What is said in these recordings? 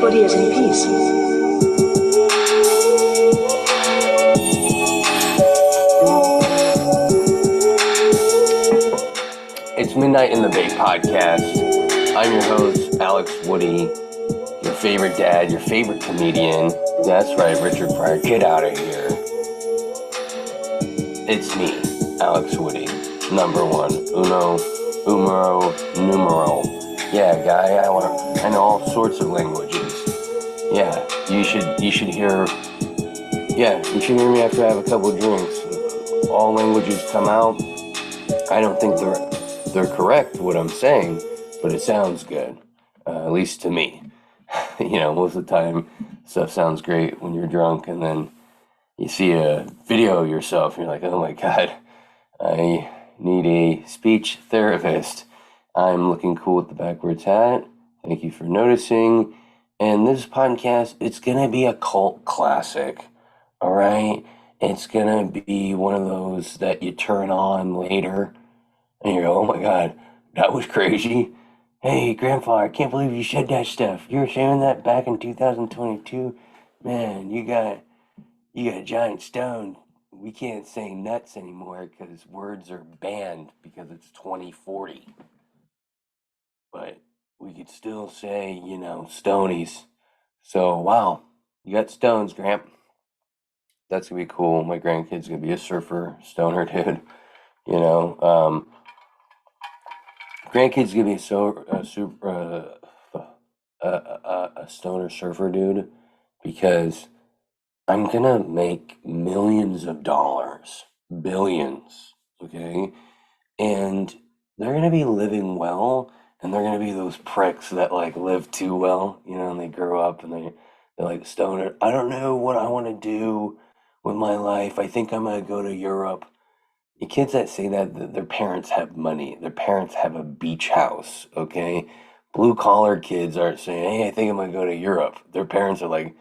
ideas in peace. It's Midnight in the Bay podcast. I'm your host, Alex Woody, your favorite dad, your favorite comedian. That's right, Richard Pryor, get out of here. It's me, Alex Woody, number one, numero. Yeah, guy, I know all sorts of languages. Yeah, you should hear me after I have a couple of drinks. All languages come out. I don't think they're correct, what I'm saying, but it sounds good, at least to me. Most of the time, stuff sounds great when you're drunk, and then you see a video of yourself, and you're like, oh my God, I need a speech therapist. I'm looking cool with the backwards hat. Thank you for noticing. And this podcast, it's going to be a cult classic, all right? It's going to be one of those that you turn on later, and you go, oh my God, that was crazy. Hey, grandfather, I can't believe you said that stuff. You were saying that back in 2022? Man, you got a giant stone. We can't say nuts anymore because words are banned because it's 2040. But we could still say, stonies. So, wow, you got stones, Gramp. That's going to be cool. My grandkid's going to be a surfer, stoner dude. Grandkid's gonna be a stoner surfer dude because I'm gonna make millions of dollars, billions, okay? And they're gonna be living well, and they're gonna be those pricks that like live too well, and they grow up and they're like stoner. I don't know what I want to do with my life. I think I'm gonna go to Europe. The kids that say that their parents have money, their parents have a beach house, okay? Blue collar kids aren't saying, hey, I think I'm gonna go to Europe. Their parents are like,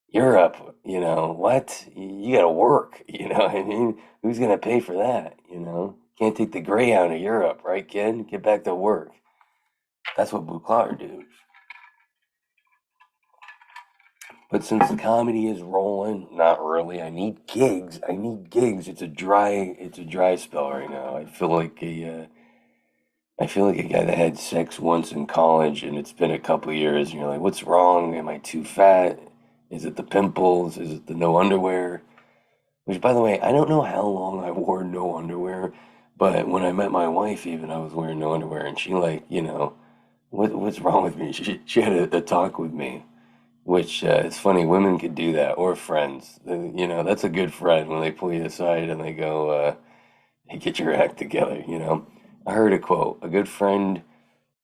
Europe, what? You gotta work, I mean? Who's gonna pay for that? Can't take the Greyhound to Europe, right, kid? Get back to work. That's what blue collar do. But since the comedy is rolling, not really. I need gigs. It's a dry spell right now. I feel like a guy that had sex once in college, and it's been a couple of years, and you're like, what's wrong? Am I too fat? Is it the pimples? Is it the no underwear? Which, by the way, I don't know how long I wore no underwear, but when I met my wife, even I was wearing no underwear, and she what's wrong with me? She had a talk with me. Which it's funny, women could do that, or friends. That's a good friend when they pull you aside and they go, "Hey, get your act together." I heard a quote: "A good friend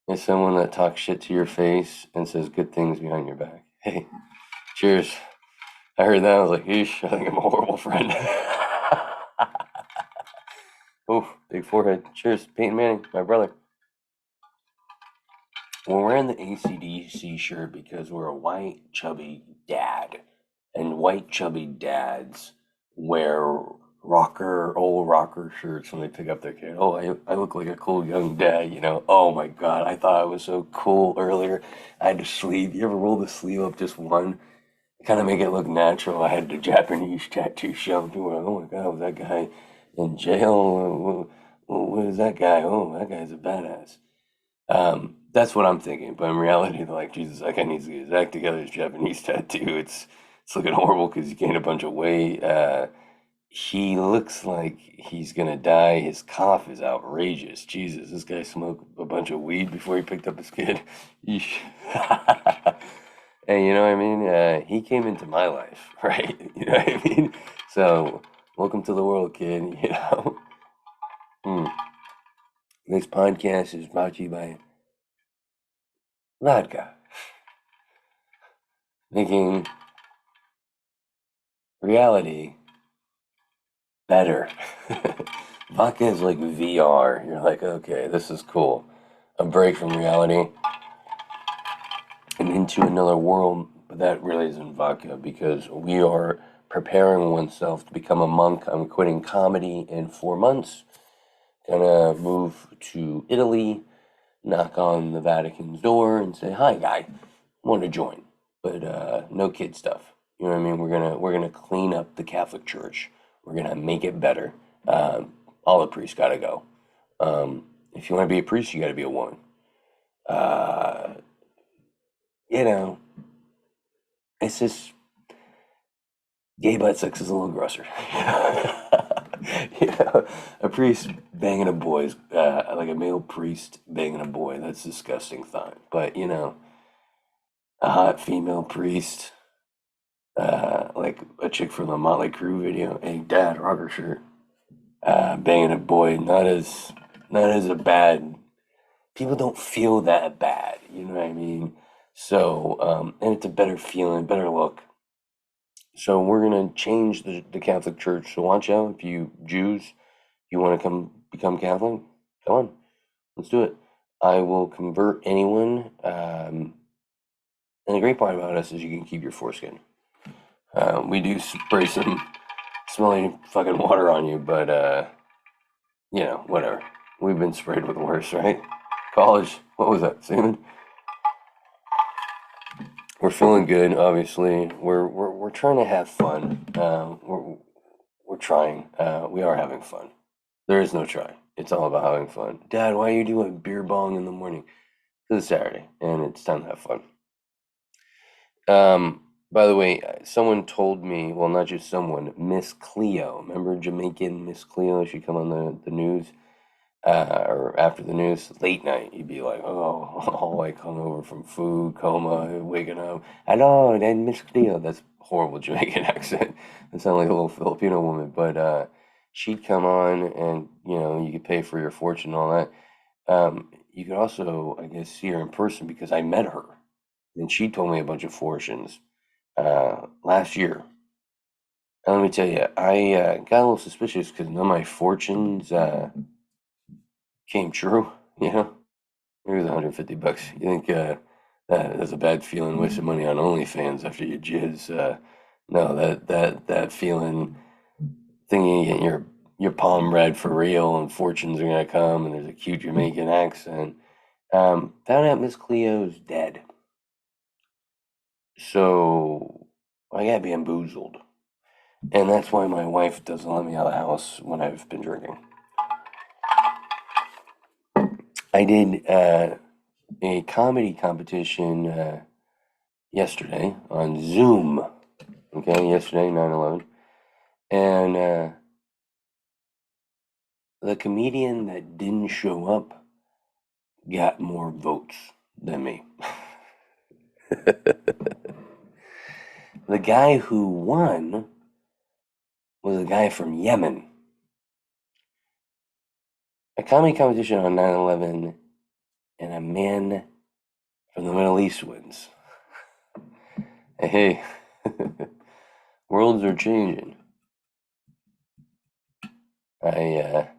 is someone that talks shit to your face and says good things behind your back." Hey, cheers! I heard that. I was like, "Eesh, I think I'm a horrible friend." Oh, big forehead. Cheers, Peyton Manning, my brother. We're wearing the AC/DC shirt because we're a white, chubby dad. And white, chubby dads wear old rocker shirts when they pick up their kid. Oh, I look like a cool young dad. Oh my God, I thought I was so cool earlier. I had the sleeve. You ever roll the sleeve up just one? Kind of make it look natural. I had the Japanese tattoo show. People were like, oh my God, was that guy in jail? What is that guy? Oh, that guy's a badass. That's what I'm thinking. But in reality, they're like, Jesus, that guy needs to get his act together. His Japanese tattoo. It's looking horrible because he gained a bunch of weight. He looks like he's gonna die. His cough is outrageous. Jesus, this guy smoked a bunch of weed before he picked up his kid. Yeesh. And you know what I mean? He came into my life, right? You know what I mean? So, welcome to the world, kid. Hmm. This podcast is brought to you by Vodka, making reality better. Vodka is like VR. You're like, okay, this is cool. A break from reality and into another world. But that really isn't vodka because we are preparing oneself to become a monk. I'm quitting comedy in 4 months. Gonna move to Italy, knock on the Vatican's door and say, hi, guy, want to join? but no kid stuff. You know what I mean? We're gonna clean up the Catholic Church. We're gonna make it better. All the priests gotta go. If you want to be a priest, you got to be a woman. Uh, you know, it's just gay butt sex is a little grosser. you know, a priest banging a boy, like a male priest banging a boy, that's a disgusting thought. But a hot female priest, like a chick from the Motley Crue video, hey dad, rocker shirt, banging a boy, not as a bad. People don't feel that bad, you know what I mean? So, and it's a better feeling, better look. So we're gonna change the Catholic Church. So watch out if you Jews, you want to come become Catholic, come on, let's do it. I will convert anyone. And the great part about us is you can keep your foreskin. We do spray some smelly fucking water on you, but whatever. We've been sprayed with worse, right? College, what was that? Semen? We're feeling good, obviously. We're trying to have fun. We're trying. We are having fun. There is no try. It's all about having fun. Dad, why are you doing beer bong in the morning? Because it's Saturday and it's time to have fun. By the way, someone told me, well, not just someone, Miss Cleo. Remember Jamaican Miss Cleo? She'd come on the news, or after the news, late night. You'd be like, oh, all like hungover from food, coma, waking up. Hello, then Miss Cleo. That's horrible Jamaican accent. It sounded like a little Filipino woman, but she'd come on, and you could pay for your fortune and all that. You could also, I guess, see her in person because I met her, and she told me a bunch of fortunes last year. And let me tell you, I got a little suspicious because none of my fortunes came true. You know, maybe it was $150. You think that's a bad feeling, wasting money on OnlyFans after you jizz? No, that feeling, thinking you get your palm read for real and fortunes are gonna come and there's a cute Jamaican accent. Found out Miss Cleo's dead, so I got bamboozled. And that's why my wife doesn't let me out of the house when I've been drinking. I did a comedy competition yesterday on Zoom. Okay, yesterday, 9/11. And the comedian that didn't show up got more votes than me. The guy who won was a guy from Yemen. A comedy competition on 9/11, and a man from the Middle East wins. Hey, worlds are changing. I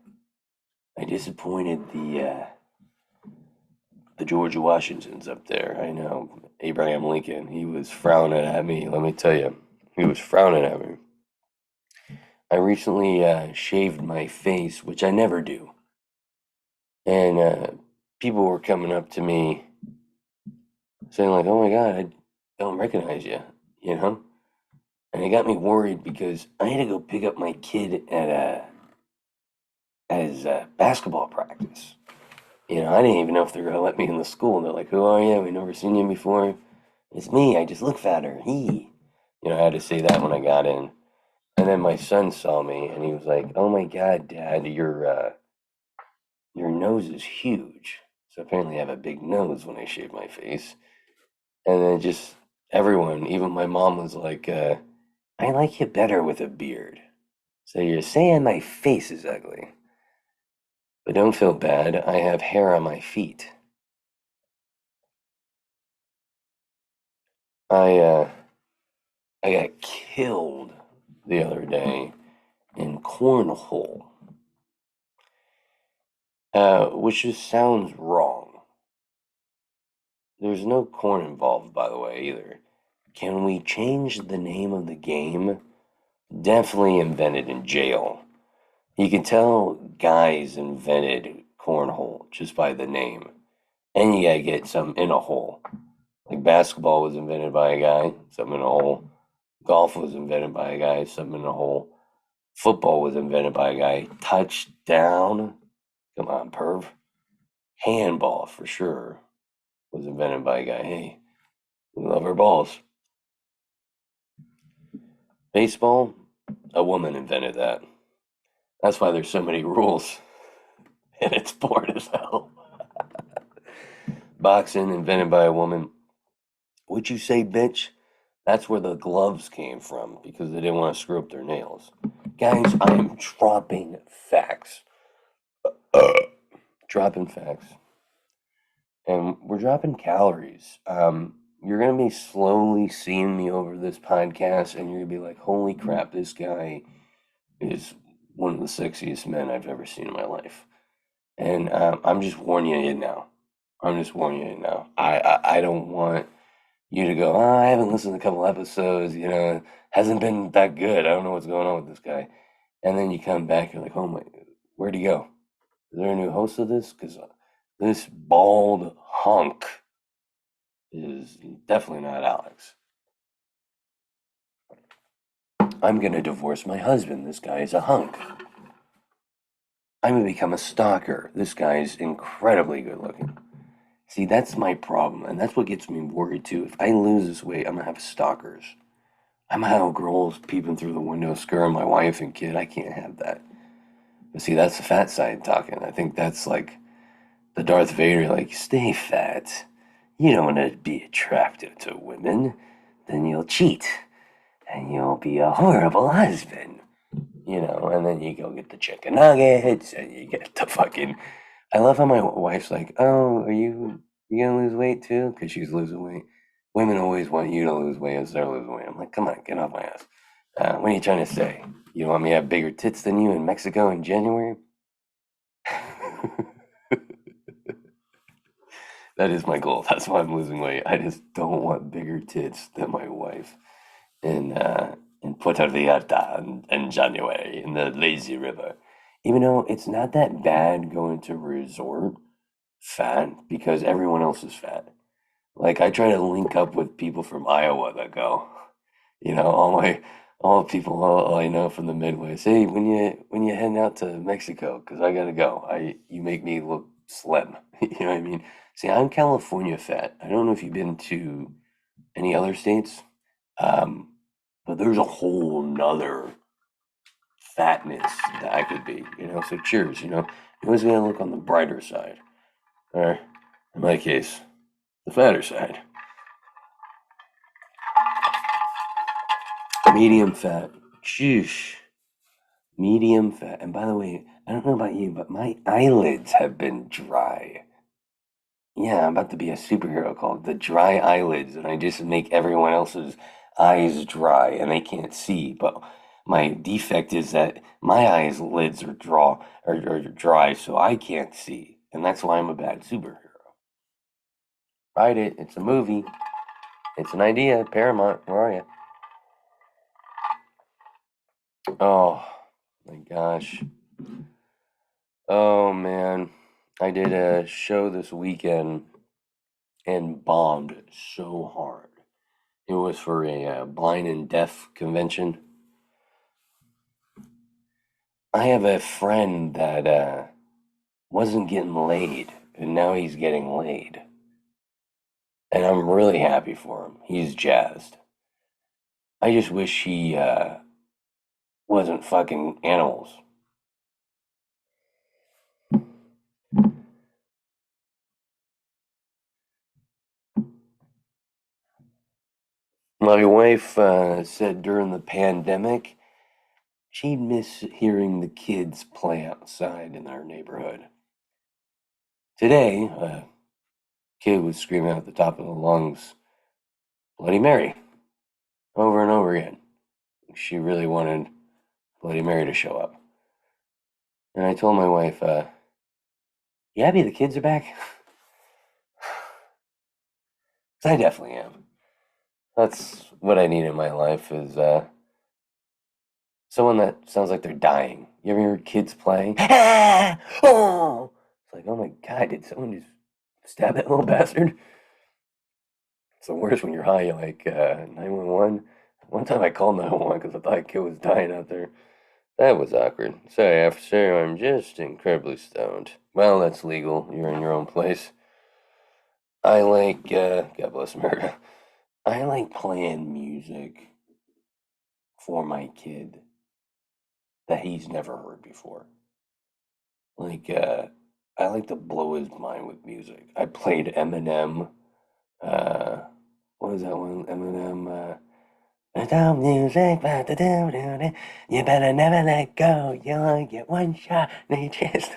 disappointed the George Washingtons up there. I know Abraham Lincoln. He was frowning at me. Let me tell you, he was frowning at me. I recently shaved my face, which I never do, and people were coming up to me saying like, "Oh my God, I don't recognize you," you know. And it got me worried because I had to go pick up my kid at his basketball practice. I didn't even know if they were gonna let me in the school. And they're like, "Who are you? We've never seen you before." It's me. I just look fatter. I had to say that when I got in. And then my son saw me, and he was like, "Oh my God, Dad, your nose is huge." So apparently, I have a big nose when I shave my face. And then just everyone, even my mom, was like, "I like you better with a beard." So you're saying my face is ugly, but don't feel bad. I have hair on my feet. I I got killed the other day in cornhole, which just sounds wrong. There's no corn involved, by the way, either. Can we change the name of the game? Definitely invented in jail. You can tell guys invented cornhole just by the name. And you gotta get some in a hole. Like basketball was invented by a guy, something in a hole. Golf was invented by a guy, something in a hole. Football was invented by a guy. Touchdown, come on, perv. Handball for sure was invented by a guy. Hey, we love our balls. Baseball, a woman invented that. That's why there's so many rules, and it's bored as hell. Boxing, invented by a woman. Would you say, bitch? That's where the gloves came from because they didn't want to screw up their nails. Guys, I am dropping facts. Uh, dropping facts. And we're dropping calories. You're going to be slowly seeing me over this podcast, and you're going to be like, holy crap, this guy is one of the sexiest men I've ever seen in my life. And I'm just warning you now. I'm just warning you now. I don't want you to go, oh, I haven't listened to a couple episodes, hasn't been that good. I don't know what's going on with this guy. And then you come back, you're like, oh my, where'd he go? Is there a new host of this? Because this bald hunk is definitely not Alex. I'm going to divorce my husband. This guy is a hunk. I'm going to become a stalker. This guy is incredibly good looking. See, that's my problem, and that's what gets me worried too. If I lose this weight, I'm going to have stalkers. I'm going to have girls peeping through the window, scaring my wife and kid. I can't have that. But see, that's the fat side talking. I think that's like the Darth Vader, like, stay fat. You don't want to be attractive to women. Then you'll cheat. And you'll be a horrible husband. And then you go get the chicken nuggets, and you get the fucking... I love how my wife's like, oh, are you gonna lose weight too? Because she's losing weight. Women always want you to lose weight as they're losing weight. I'm like, come on, get off my ass. What are you trying to say? You want me to have bigger tits than you in Mexico in January? That is my goal. That's why I'm losing weight. I just don't want bigger tits than my wife in Puerto Vallarta in January in the lazy river. Even though it's not that bad going to a resort fat because everyone else is fat. Like I try to link up with people from Iowa that go. All the people all I know from the Midwest. Hey, when you heading out to Mexico? Because I gotta go. You make me look slim. You know what I mean? See, I'm California fat. I don't know if you've been to any other states, um, but there's a whole nother fatness that I could be. So cheers. You always gotta look on the brighter side, or in my case, the fatter side. Medium fat. Sheesh. Medium fat. And by the way, I don't know about you, but my eyelids have been dry. Yeah, I'm about to be a superhero called the Dry Eyelids, and I just make everyone else's eyes dry and they can't see. But my defect is that my eyes lids are dry, so I can't see, and that's why I'm a bad superhero. Write it. It's a movie. It's an idea. Paramount. Where are you? Oh my gosh. Oh man. I did a show this weekend and bombed so hard. It was for a blind and deaf convention. I have a friend that wasn't getting laid, and now he's getting laid. And I'm really happy for him. He's jazzed. I just wish he wasn't fucking animals. My wife said during the pandemic she'd miss hearing the kids play outside in our neighborhood. Today, a kid was screaming at the top of the lungs, Bloody Mary, over and over again. She really wanted Bloody Mary to show up. And I told my wife, you happy the kids are back? 'Cause I definitely am. That's what I need in my life is someone that sounds like they're dying. You ever hear kids playing? Ah! Oh! It's like, oh my god, did someone just stab that little bastard? the worst when you're high. You're like 911. One time I called 911 because I thought a kid was dying out there. That was awkward. Sorry, officer, I'm just incredibly stoned. Well, that's legal. You're in your own place. I like, God bless America. I like playing music for my kid that he's never heard before. Like, I like to blow his mind with music. I played Eminem. Uh, what was that one? Eminem. Without music, you better never let go. You only get one shot, they just.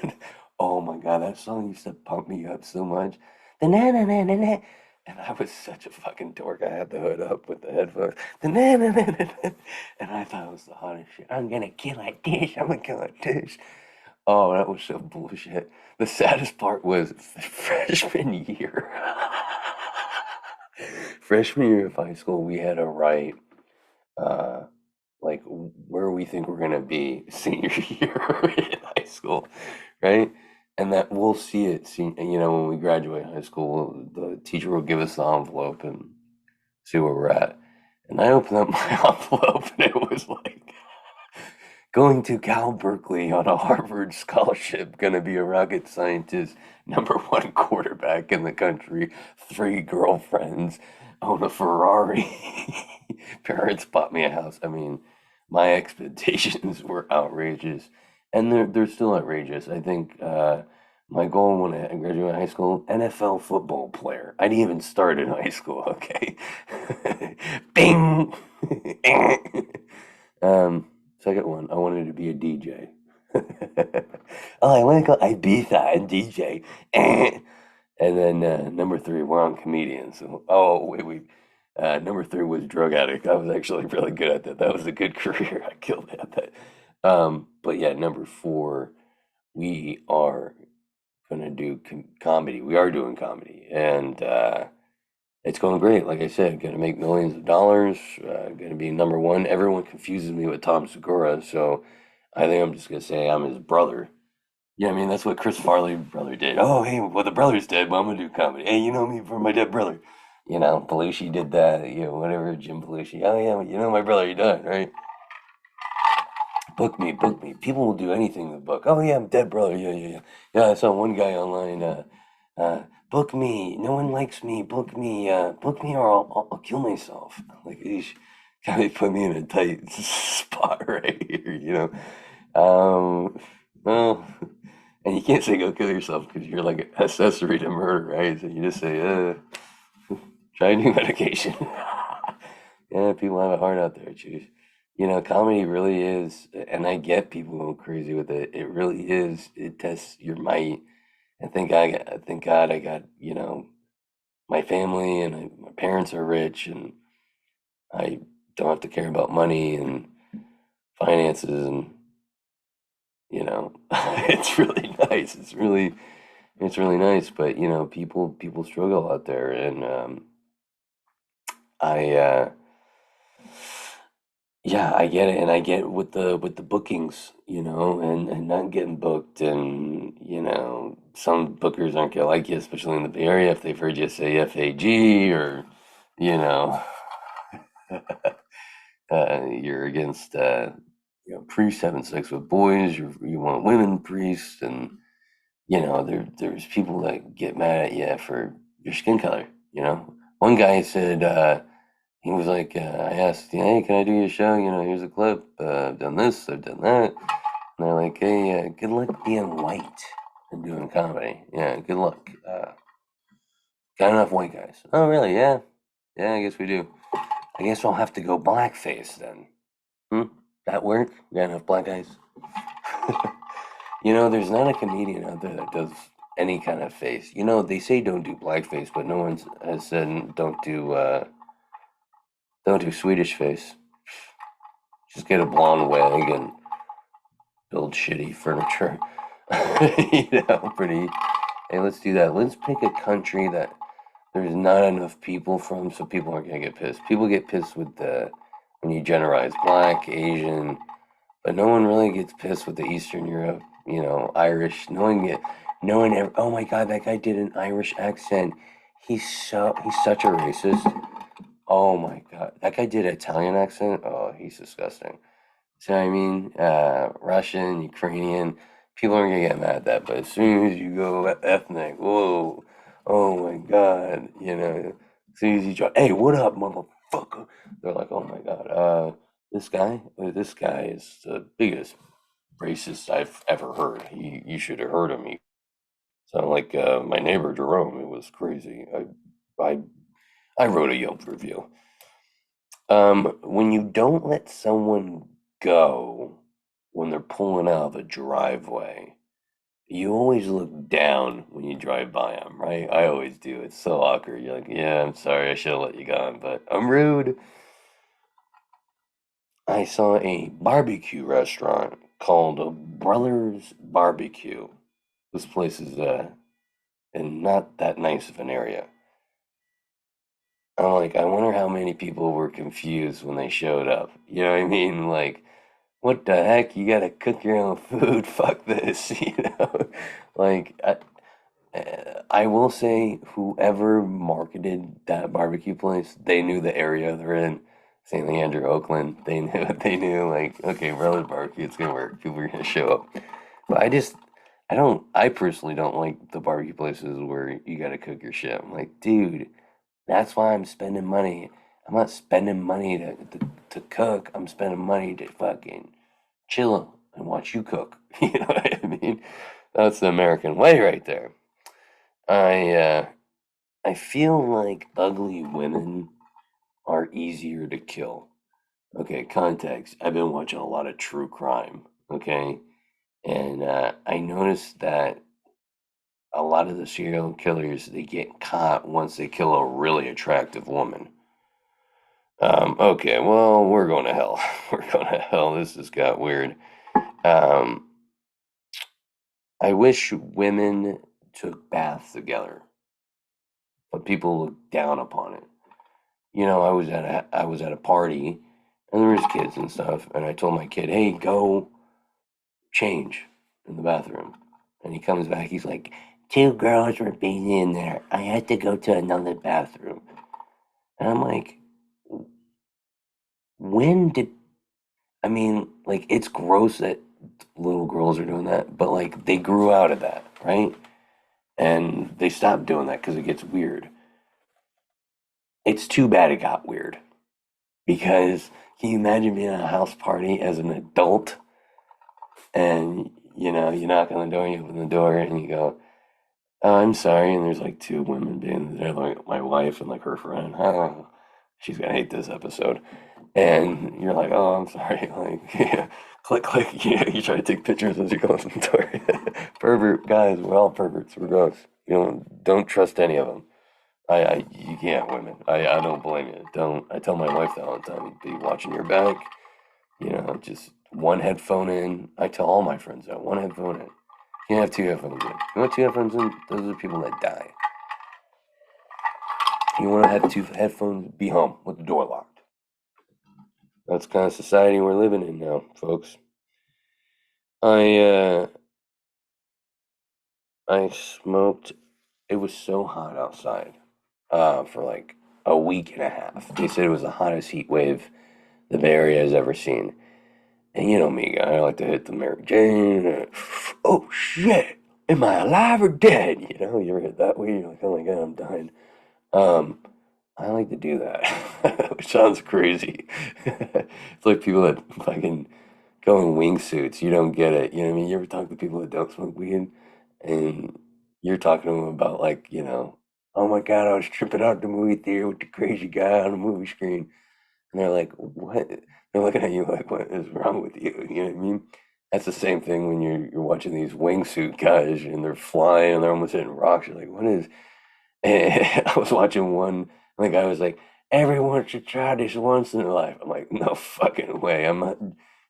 Oh my god, that song used to pump me up so much. The and I was such a fucking dork. I had the hood up with the headphones. And I thought it was the hottest shit. I'm gonna kill like this. I'm gonna kill like this. Oh, that was so bullshit. The saddest part was freshman year. Freshman year of high school, we had to write uh, like where we think we're gonna be senior year in high school, right? And that we'll see it, when we graduate high school, the teacher will give us the envelope and see where we're at. And I opened up my envelope and it was like going to Cal Berkeley on a Harvard scholarship, gonna be a rocket scientist, number one quarterback in the country, three girlfriends, own a Ferrari. Parents bought me a house. I mean, my expectations were outrageous, and they're still outrageous. I think my goal when I graduated high school, NFL football player. I didn't even start in high school. Okay, Bing. um, Second one, I wanted to be a DJ. Oh, I want to go Ibiza and DJ. And then number three, we're on comedians. So, oh, wait. Number three was drug addict. I was actually really good at that. That was a good career. I killed it at that. But yeah, number four, we are gonna do comedy. We are doing comedy, and it's going great. Like I said, gonna make millions of dollars. Gonna be number one. Everyone confuses me with Tom Segura, so I think I'm just gonna say I'm his brother. Yeah, I mean that's what Chris Farley's brother did. Oh, hey, well the brother's dead, but I'm gonna do comedy. Hey, you know me from my dead brother. Belushi did that. Whatever, Jim Belushi. Oh yeah, you know my brother. He died, right? Book me, book me. People will do anything to book. Oh yeah, I'm dead brother. Yeah. Yeah, I saw one guy online. Book me. No one likes me. Book me, or I'll kill myself. Like, eesh, kind of put me in a tight spot right here. Well, and you can't say go kill yourself because you're like an accessory to murder, right? So you just say, try new medication. Yeah, people have it hard out there, choose. Comedy really is, and I get people going crazy with it. It really is. It tests your might. And thank God I got, my family and my parents are rich and I don't have to care about money and finances and, it's really nice. It's really nice, but people struggle out there and I yeah, I get it, and I get with the bookings, and not getting booked, and some bookers aren't gonna like you, especially in the Bay Area, if they've heard you say FAG or you know you're against priests having sex with boys, you want women priests, and there's people that get mad at you for your skin color. One guy said. He was like, I asked, hey, can I do your show? Here's a clip. I've done this, I've done that. And they're like, hey, good luck being white and doing comedy. Yeah, good luck. Got enough white guys. Oh, really? Yeah. Yeah, I guess we do. I guess I'll have to go blackface then. That work? We got enough black guys? There's not a comedian out there that does any kind of face. They say don't do blackface, but no one has said don't do Swedish face. Just get a blonde wig and build shitty furniture. Pretty. Hey, let's do that. Let's pick a country that there's not enough people from, so people aren't gonna get pissed. People get pissed with when you generalize black, Asian, but no one really gets pissed with the Eastern Europe. Irish. No one ever. Oh my God, that guy did an Irish accent. he's such a racist. Oh my god, that guy did an Italian accent. Oh, he's disgusting. So I mean, Russian, Ukrainian, people aren't gonna get mad at that, but as soon as you go ethnic, whoa, oh my god, as soon as you try, hey, what up, motherfucker? They're like, oh my god, this guy is the biggest racist I've ever heard. You should have heard him. He sounded like my neighbor Jerome. It was crazy. I I wrote a Yelp review. When you don't let someone go when they're pulling out of a driveway, you always look down when you drive by them, right? I always do. It's so awkward. You're like, yeah, I'm sorry, I should have let you go, but I'm rude. I saw a barbecue restaurant called Brothers Barbecue. This place is in not that nice of an area. I'm like, I wonder how many people were confused when they showed up. You know what I mean? Like, what the heck? You gotta cook your own food. Fuck this. Like, I will say, whoever marketed that barbecue place, they knew the area they're in. St. Leander, Oakland. They knew. They knew. Like, okay, Brothers Barbecue, it's gonna work. People are gonna show up. But I don't. I personally don't like the barbecue places where you gotta cook your shit. I'm like, dude, that's why I'm spending money. I'm not spending money to cook. I'm spending money to fucking chill and watch you cook. You know what I mean? That's the American way right there. I uh, I feel like ugly women are easier to kill. Okay, context. I've been watching a lot of true crime. Okay, and I noticed that a lot of the serial killers they get caught once they kill a really attractive woman. Okay, well, we're going to hell. We're going to hell. This has got weird. Um, I wish women took baths together, but people look down upon it. I was at a party, and there was kids and stuff, and I told my kid, "Hey, go change in the bathroom," and he comes back. He's like, "Two girls were being in there. I had to go to another bathroom," and I'm like, "When did I mean, like, it's gross that little girls are doing that, but like, they grew out of that, right? And they stopped doing that because it gets weird. It's too bad it got weird because can you imagine being at a house party as an adult and you knock on the door, you open the door, and you go, "Oh, I'm sorry," and there's like two women being there, like my wife and like her friend. I don't know. She's gonna hate this episode. And you're like, "Oh, I'm sorry." Like, yeah, click, click. You try to take pictures as you go in the door. Pervert guys, we're all perverts. We're gross. Don't trust any of them. You can't, women. I don't blame you. Don't. I tell my wife that all the time. Be watching your back. Just one headphone in. I tell all my friends that one headphone in. You can't have two headphones in. You want two headphones in? Those are the people that die. You want to have two headphones? Be home with the door locked. That's the kind of society we're living in now, folks. I I smoked. It was so hot outside for like a week and a half. They said it was the hottest heat wave the Bay Area has ever seen. And you know me, guy, I like to hit the Mary Jane. Oh shit, am I alive or dead? You ever hit that way? You're like, oh my god, I'm dying. Um, I like to do that, which sounds crazy. It's like people that fucking go in wingsuits. You don't get it. You know what I mean? You ever talk to people that don't smoke weed, and you're talking to them about like, oh my god, I was tripping out the movie theater with the crazy guy on the movie screen, and they're like, what? They're looking at you like, what is wrong with you? You know what I mean? That's the same thing when you're watching these wingsuit guys and they're flying and they're almost hitting rocks. You're like, what is? And I was watching one, and the guy was like, everyone should try this once in their life. I'm like, no fucking way. I'm not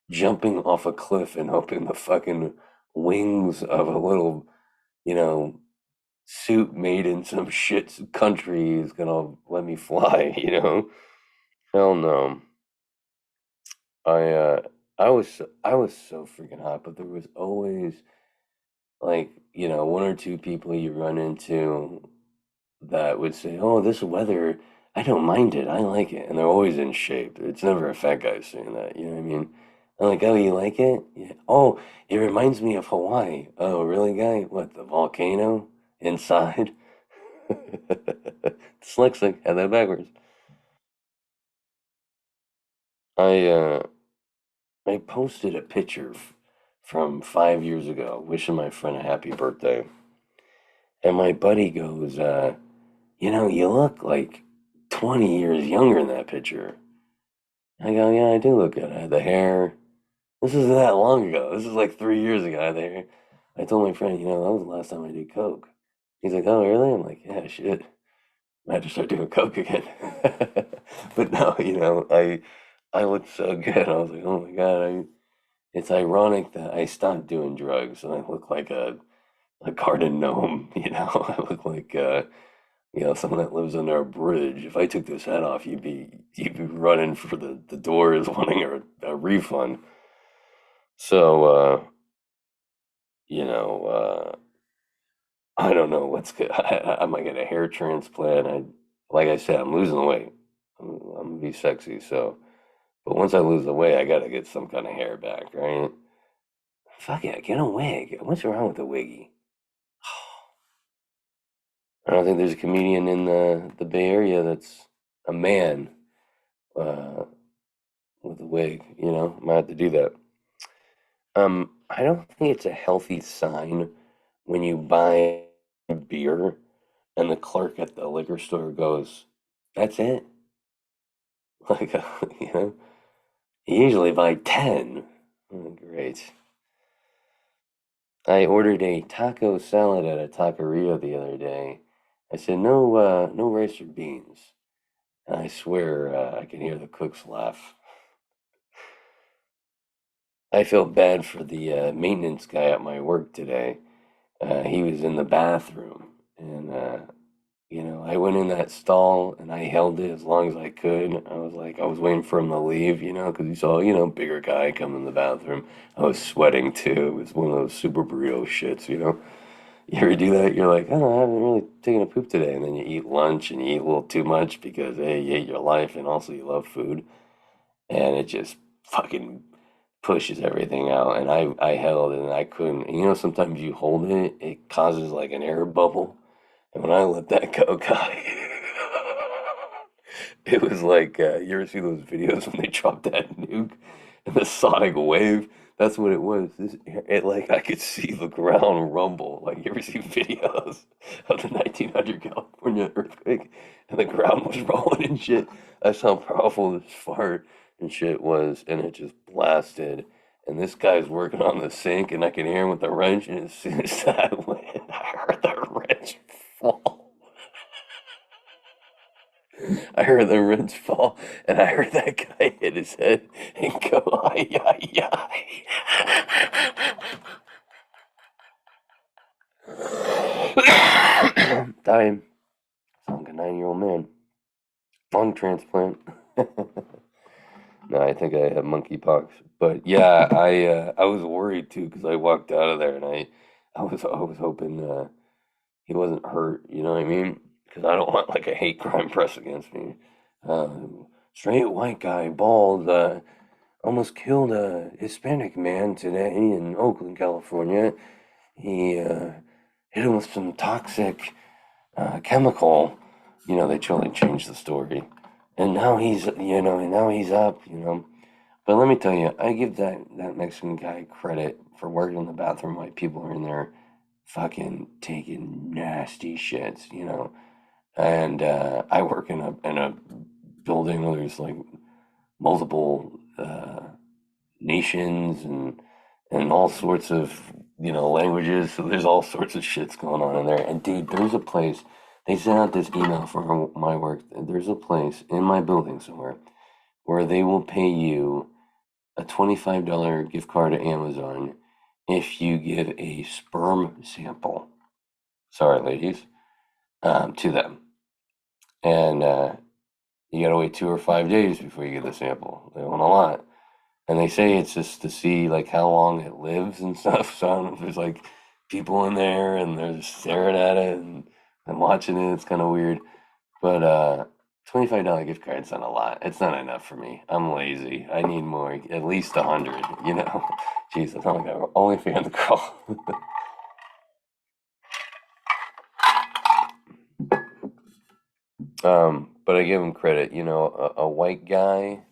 jumping off a cliff and hoping the fucking wings of a little, you know, suit made in some shit country is gonna let me fly. Hell no. I uh I was so freaking hot, but there was always like, one or two people you run into that would say, "Oh, this weather, I don't mind it. I like it," and they're always in shape. It's never a fat guy saying that. You know what I mean? I'm like, "Oh, you like it? Yeah. Oh, it reminds me of Hawaii. Oh, really, guy? What, the volcano inside?" Dyslexic, had that backwards. I uh, I posted a picture from 5 years ago, wishing my friend a happy birthday, and my buddy goes, you look like 20 years younger in that picture. I go, yeah, I do look good. I had the hair. This isn't that long ago. This is like 3 years ago. I had the hair. I told my friend, that was the last time I did coke. He's like, oh, really? I'm like, yeah, shit. I had to start doing coke again. But no, I looked so good. I was like, oh my God. It's ironic that I stopped doing drugs and I look like a garden gnome, I look like someone that lives under a bridge. If I took this hat off, you'd be running for the doors wanting a refund. So you know, I don't know what's good. I might get a hair transplant. Like I said, I'm losing weight. I'm gonna be sexy. So, but once I lose the weight, I gotta get some kind of hair back, right? Fuck yeah, get a wig. What's wrong with the wiggy? I don't think there's a comedian in the Bay Area that's a man uh, with a wig. Might have to do that. I don't think it's a healthy sign when you buy beer and the clerk at the liquor store goes, "That's it." Like, you know, you usually buy 10. Oh, great. I ordered a taco salad at a taqueria the other day. I said, no, no rice or beans. And I swear I can hear the cooks laugh. I felt bad for the maintenance guy at my work today. He was in the bathroom, and I went in that stall and I held it as long as I could. I was waiting for him to leave, because you saw, bigger guy come in the bathroom. I was sweating too. It was one of those super burrito shits. You ever do that? You're like, oh, I haven't really taken a poop today. And then you eat lunch and you eat a little too much because, hey, you ate your life and also you love food. And it just fucking pushes everything out. And I held it and I couldn't. And sometimes you hold it, it causes like an air bubble. And when I let that go, guy, it was like you ever see those videos when they drop that nuke and the sonic wave? That's what it was. It like I could see the ground rumble. Like you ever see videos of the 1900 California earthquake and the ground was rolling and shit? That's how powerful this fart and shit was, and it just blasted. And this guy's working on the sink, and I can hear him with the wrench. And as soon as that went, I heard the wrench fall. I heard the wrench fall, and I heard that guy hit his head and go, ay, ay, ay. Dying. Sound like a 9-year-old man. Lung transplant. No, I think I have monkeypox. But yeah, I was worried too because I walked out of there and I was hoping he wasn't hurt. You know what I mean? Because I don't want like a hate crime press against me. Straight white guy, bald, almost killed a Hispanic man today in Oakland, California. He hit him with some toxic chemical. They totally changed the story. And now he's up. But let me tell you, I give that Mexican guy credit for working in the bathroom while people are in there fucking taking nasty shits. And I work in a building where there's like multiple nations and all sorts of languages. So there's all sorts of shits going on in there. And dude, there's a place. They sent out this email for my work. There's a place in my building somewhere where they will pay you a $25 gift card to Amazon if you give a sperm sample. Sorry, ladies, to them. And you gotta wait 2 or 5 days before you get the sample. They want a lot. And they say it's just to see like how long it lives and stuff. So I don't know if there's like people in there and they're just staring at it and I'm watching it. It's kind of weird, but $25 gift card's not a lot. It's not enough for me. I'm lazy. I need more. At least 100. You know. Jeez, I sound like an OnlyFans girl. But I give him credit. You know, a white guy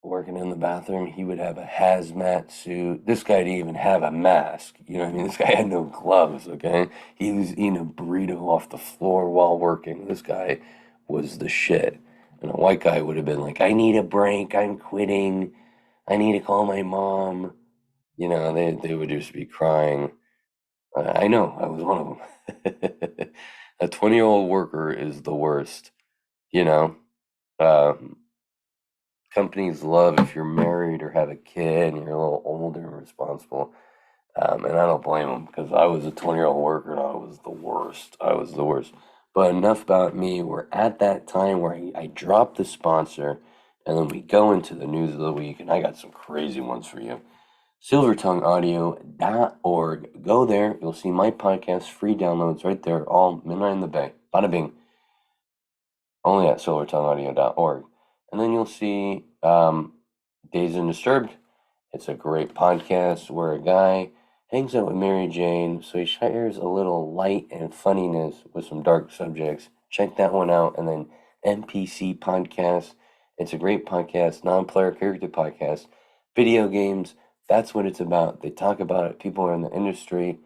working in the bathroom, he would have a hazmat suit. This guy didn't even have a mask. You know what I mean? This guy had no gloves, okay? He was eating a burrito off the floor while working. This guy was the shit. And a white guy would have been like, I need a break. I'm quitting. I need to call my mom. You know, they would just be crying. I know, I was one of them. A 20-year-old worker is the worst, you know? Um, Companies love if you're married or have a kid and you're a little older and responsible. And I don't blame them because I was a 20-year-old worker and I was the worst. I was the worst. But enough about me. We're at that time where I dropped the sponsor and then we go into the news of the week. And I got some crazy ones for you. SilvertongueAudio.org. Go there. You'll see my podcast, free downloads right there, all Midnight in the Bay. Bada bing. Only at silvertongueaudio.org. And then you'll see Dazed and Disturbed. It's a great podcast where a guy hangs out with Mary Jane, so he shares a little light and funniness with some dark subjects. Check that one out. And then NPC Podcast. It's a great podcast, non-player character podcast. Video games, that's what it's about. They talk about it. People are in the industry,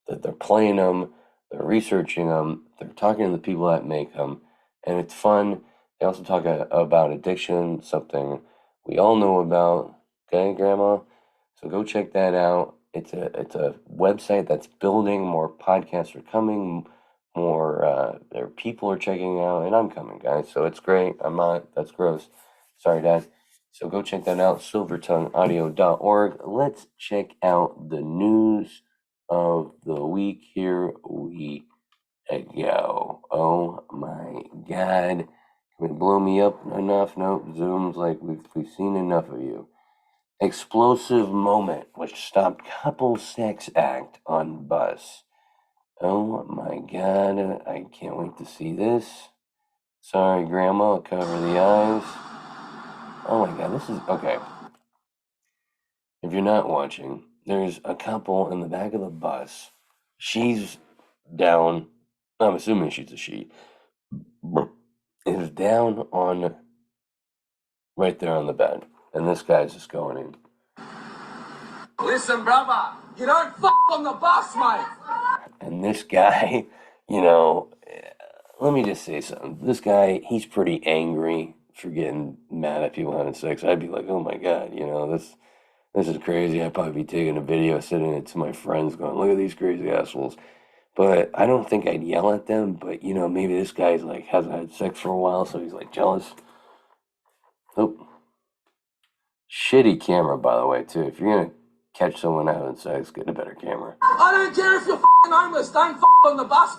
that they're playing them, they're researching them, they're talking to the people that make them, and it's fun. They also talk about addiction, something we all know about. Okay, Grandma? So go check that out. It's a website that's building. More podcasts are coming. More there people are checking out, and I'm coming, guys. So it's great. I'm not. That's gross. Sorry, Dad. So go check that out. SilvertongueAudio.org. Let's check out the news of the week. Here we go. Oh my God. Can we blow me up enough? Nope. Zoom's like we've seen enough of you. Explosive moment which stopped couple sex act on bus. Oh my God, I can't wait to see this. Sorry, Grandma, I'll cover the eyes. Oh my God, this is okay. If you're not watching, there's a couple in the back of the bus. She's down, I'm assuming she's a she, is down on right there on the bed. And this guy's just going in. Listen, brother, you don't on the bus, mate. And this guy, you know, let me just say something. This guy, he's pretty angry for getting mad at people having sex. I'd be like, oh my God, you know, this is crazy. I'd probably be taking a video, sending it to my friends, going, look at these crazy assholes. But I don't think I'd yell at them. But you know, maybe this guy's like hasn't had sex for a while, so he's like jealous. Oh, shitty camera, by the way, too. If you're gonna catch someone having sex, get a better camera. I don't care if you're homeless. Don't on the bus.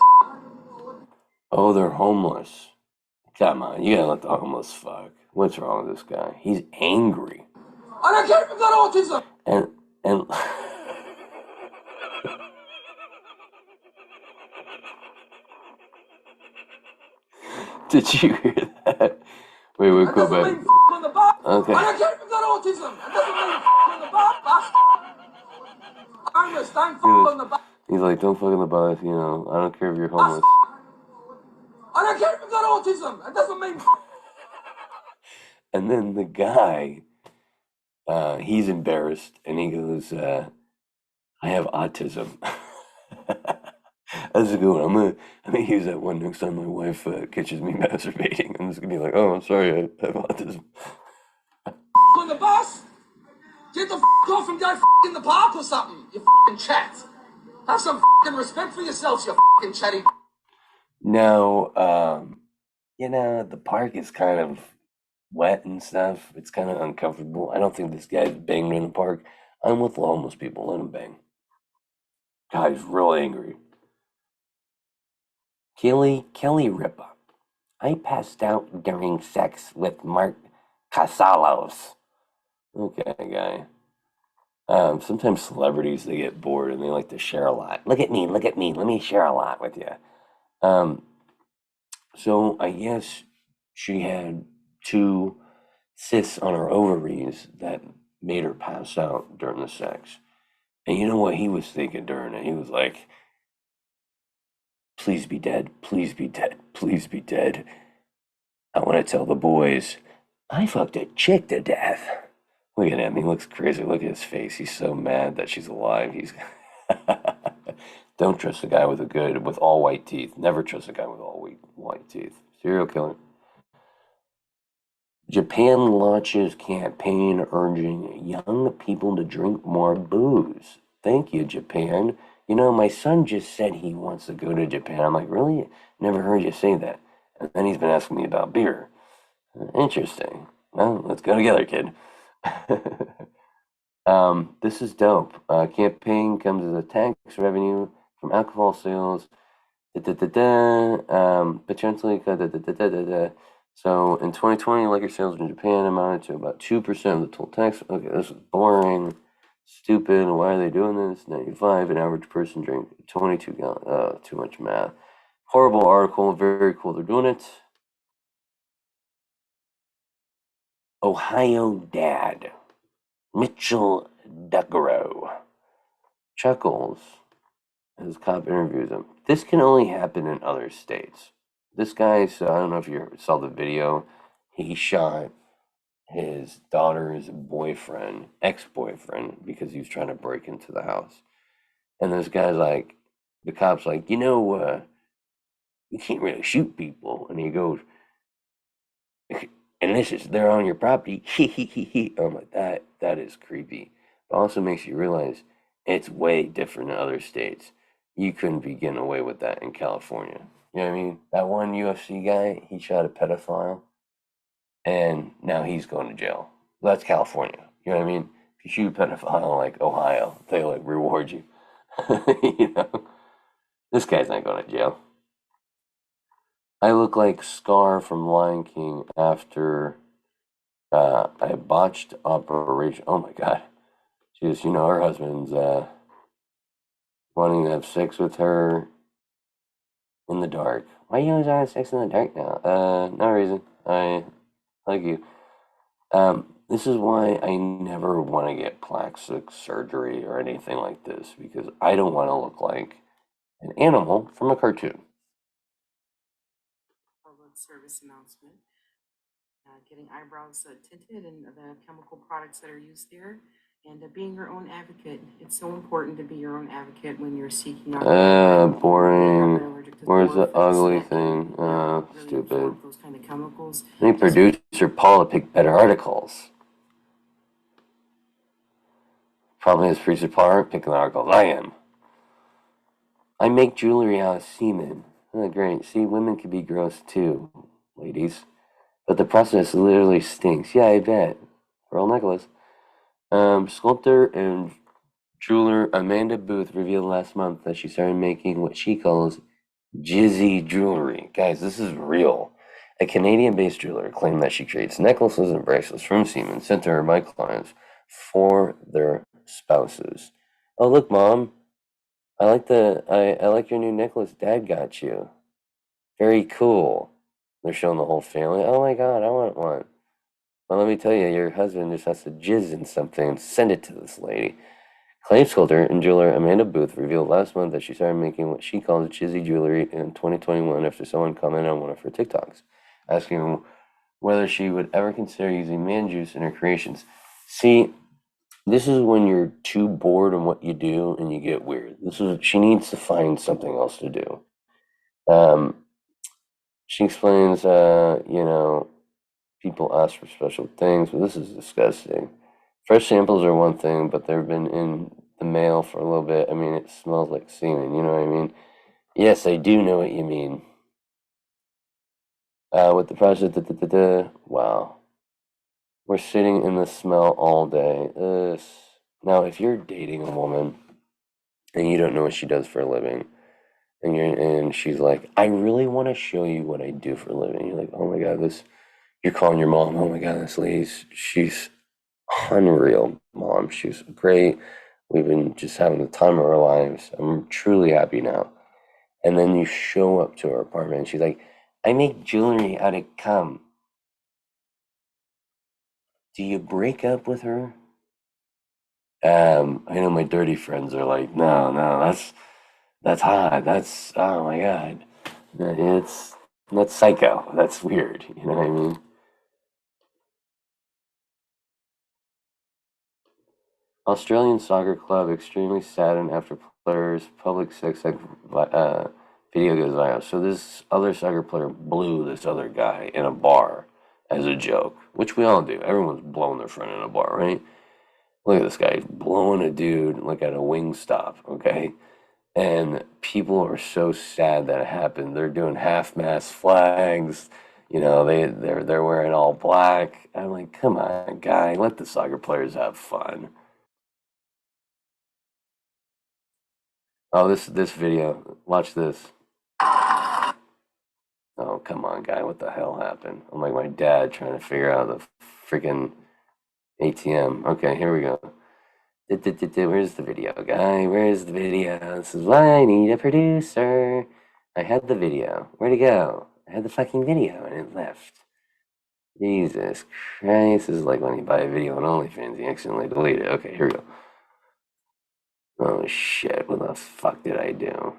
Oh, they're homeless. Come on, you gotta let the homeless fuck. What's wrong with this guy? He's angry. I don't care if you've got autism. And did you hear that? Wait, go back. Okay. I don't care if you've got autism. It doesn't mean on the bus. Homeless, don't on the bus. He's like, don't fuck on the bus, you know. I don't care if you're homeless. I don't care if you've got autism. It doesn't mean. And then the guy, he's embarrassed, and he goes, I have autism. That's a good one. I'm gonna use that one next time my wife catches me masturbating. I'm just gonna be like, oh, I'm sorry, I have autism. On the bus? Get the off and go in the park or something, you chat. Have some respect for yourselves, you chatty. Now, you know, the park is kind of wet and stuff. It's kind of uncomfortable. I don't think this guy's banged in the park. I'm with the homeless people. Let him bang. God, he's real angry. Kelly Ripa. I passed out during sex with Mark Casalos. Okay, guy. Sometimes celebrities they get bored and they like to share a lot. Look at me. Let me share a lot with you. Um, so I guess she had two cysts on her ovaries that made her pass out during the sex. And you know what he was thinking during it? He was like, "Please be dead. Please be dead. Please be dead. I want to tell the boys I fucked a chick to death." Look at him. He looks crazy. Look at his face. He's so mad that she's alive. He's don't trust a guy with all white teeth. Never trust a guy with all white teeth. Serial killer. Japan launches campaign urging young people to drink more booze. Thank you, Japan. You know, my son just said he wants to go to Japan. I'm like, really? Never heard you say that. And then he's been asking me about beer. Interesting. Well, let's go together, kid. This is dope. Campaign comes as a tax revenue from alcohol sales. Da, da, da, da, potentially. Da, da, da, da, da, da. So in 2020, liquor sales in Japan amounted to about 2% of the total tax. Okay, this is boring, stupid. Why are they doing this? 95, an average person drink 22 gallons. Too much math. Horrible article. Very cool. They're doing it. Ohio dad Mitchell Duckero chuckles as cop interviews him. This can only happen in other states. This guy, so I don't know if you saw the video, he shot his daughter's boyfriend, ex-boyfriend, because he was trying to break into the house. And this guy's like, the cop's like, you can't really shoot people. And he goes, unless it's they're on your property. I'm like, that is creepy. But also makes you realize it's way different in other states. You couldn't be getting away with that in California. You know what I mean? That one UFC guy, he shot a pedophile and now he's going to jail. That's California. You know what I mean? If you shoot a pedophile like Ohio, they like reward you. You know? This guy's not going to jail. I look like Scar from Lion King after a botched operation. Oh my God. She just, her husband's wanting to have sex with her in the dark. Why are you always having sex in the dark now? No reason. I like you. This is why I never want to get plastic surgery or anything like this because I don't want to look like an animal from a cartoon. Public service announcement. Getting eyebrows tinted and the chemical products that are used there, and being your own advocate. It's so important to be your own advocate when you're seeking out. Boring. Where's the ugly thing? Stupid. Those kind of chemicals. Any producer Paul to pick better articles. Probably his producer Paul aren't picking the articles. I am. I make jewelry out of semen. Oh, great. See, women can be gross too, ladies. But the process literally stinks. Yeah, I bet. Pearl necklace. Sculptor and jeweler Amanda Booth revealed last month that she started making what she calls jizzy jewelry. Guys, this is real. A Canadian-based jeweler claimed that she creates necklaces and bracelets from semen sent to her by clients for their spouses. Oh, look, Mom. I like your new necklace Dad got you. Very cool. They're showing the whole family. Oh my God, I want one. Well, let me tell you, your husband just has to jizz in something and send it to this lady. Clay sculptor and jeweler Amanda Booth revealed last month that she started making what she calls jizzy jewelry in 2021 after someone commented on one of her TikToks, asking whether she would ever consider using man juice in her creations. See, this is when you're too bored in what you do and you get weird. She needs to find something else to do. Um, she explains, people ask for special things, but this is disgusting. Fresh samples are one thing, but they've been in the mail for a little bit. I mean, it smells like semen, you know what I mean? Yes, I do know what you mean. With the process, wow. We're sitting in the smell all day. Now, if you're dating a woman and you don't know what she does for a living, and she's like, I really want to show you what I do for a living. You're like, oh my God, you're calling your mom. Oh my God, this lady's, she's Unreal, mom. She was great. We've been just having the time of our lives. I'm truly happy now. And then you show up to her apartment and she's like, I make jewelry out of cum. Do you break up with her? I know my dirty friends are like, no, no, that's hot. That's oh my god. It's that's psycho. That's weird. You know what I mean? Australian soccer club extremely saddened after players' public sex video goes viral. So this other soccer player blew this other guy in a bar as a joke, which we all do. Everyone's blowing their friend in a bar, right? Look at this guy he's blowing a dude like at a wing stop, okay? And people are so sad that it happened. They're doing half-mast flags. You know, they're wearing all black. I'm like, come on, guy, let the soccer players have fun. Oh, this video. Watch this. Oh, come on, guy. What the hell happened? I'm like my dad trying to figure out the freaking ATM. Okay, here we go. Where's the video, guy? Where's the video? This is why I need a producer. I had the video. Where'd it go? I had the fucking video and it left. Jesus Christ. This is like when you buy a video on OnlyFans, you accidentally delete it. Okay, here we go. Oh shit, what the fuck did I do?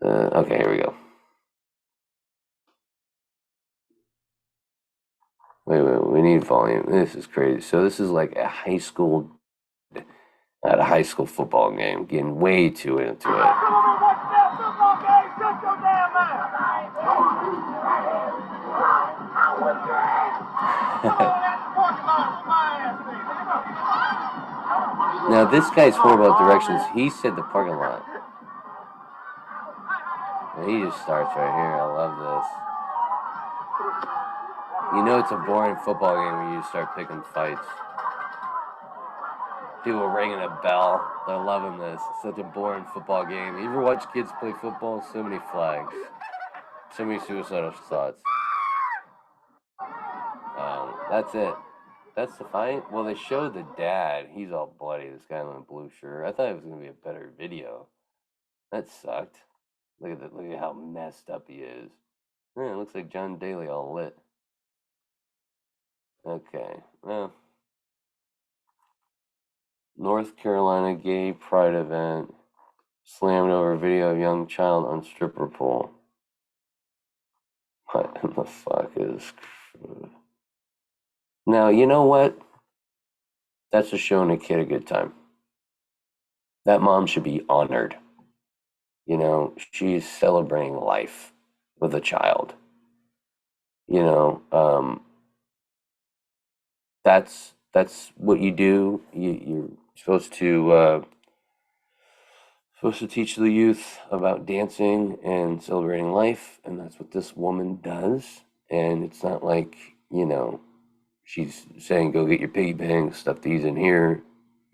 Okay, here we go. Wait, we need volume. This is crazy. So this is like a high school at a high school football game, getting way too into it. Now this guy's horrible at directions. He said the parking lot. And he just starts right here. I love this. You know it's a boring football game when you just start picking fights. People ringing a bell. They're loving this. It's such a boring football game. You ever watch kids play football? So many flags. So many suicidal thoughts. That's it. That's the fight? Well, they showed the dad. He's all bloody. This guy in the blue shirt. I thought it was going to be a better video. That sucked. Look at that. Look at how messed up he is. Yeah, it looks like John Daly all lit. Okay. Well, North Carolina gay pride event. Slammed over video of young child on stripper pole. What in the fuck is... Now, you know what? That's just showing a kid a good time. That mom should be honored. You know, she's celebrating life with a child. You know, that's what you do. You're supposed to teach the youth about dancing and celebrating life, and that's what this woman does. And it's not like, you know, she's saying, go get your piggy bank, stuff these in here.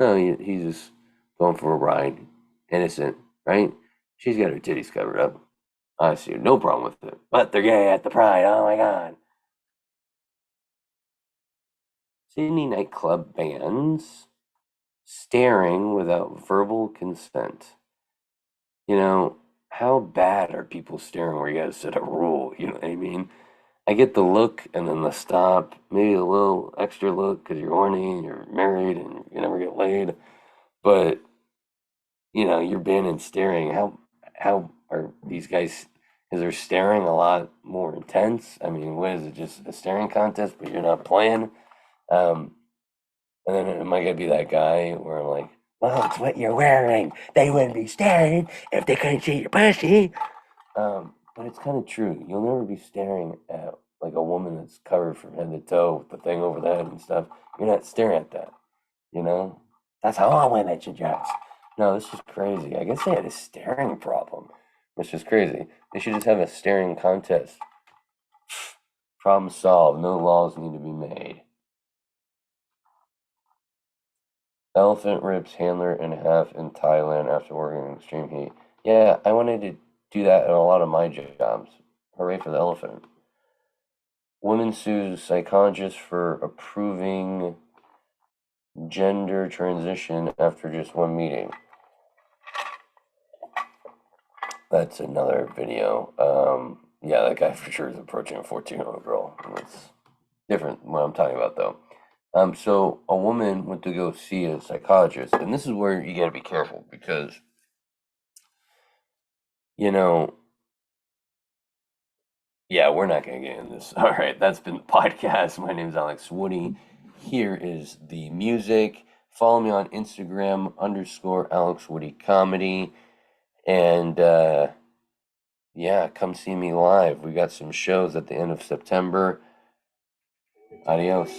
No, he's just going for a ride. Innocent, right? She's got her titties covered up. I see no problem with it. But they're gay at the pride. Oh my god. Sydney nightclub bans staring without verbal consent. You know, how bad are people staring where you gotta set a rule? You know what I mean? I get the look and then the stop, maybe a little extra look because you're horny and you're married and you never get laid. But you know, you're banning staring. How are these guys? Is their staring a lot more intense? I mean, what is it? Just a staring contest, but you're not playing. Um, and then am I gonna be that guy where I'm like, well, it's what you're wearing. They wouldn't be staring if they couldn't see your pussy. But it's kind of true. You'll never be staring at like a woman that's covered from head to toe with the thing over the head and stuff. You're not staring at that. You know, that's how all women should dress. No, this is crazy. I guess they had a staring problem, which is crazy. They should just have a staring contest. Problem solved. No laws need to be made. Elephant rips handler in half in Thailand after working in extreme heat. Yeah, I wanted to do that in a lot of my jobs. Hooray for the elephant. Woman sues psychologist for approving gender transition after just one meeting. That's another video. Yeah, that guy for sure is approaching a 14-year-old girl. That's different what I'm talking about, though. So a woman went to go see a psychologist, and this is where you got to be careful because, you know, yeah, we're not going to get into this. All right, that's been the podcast. My name is Alex Woody. Here is the music. Follow me on Instagram _Alex Woody Comedy. And yeah, come see me live. We got some shows at the end of September. Adios.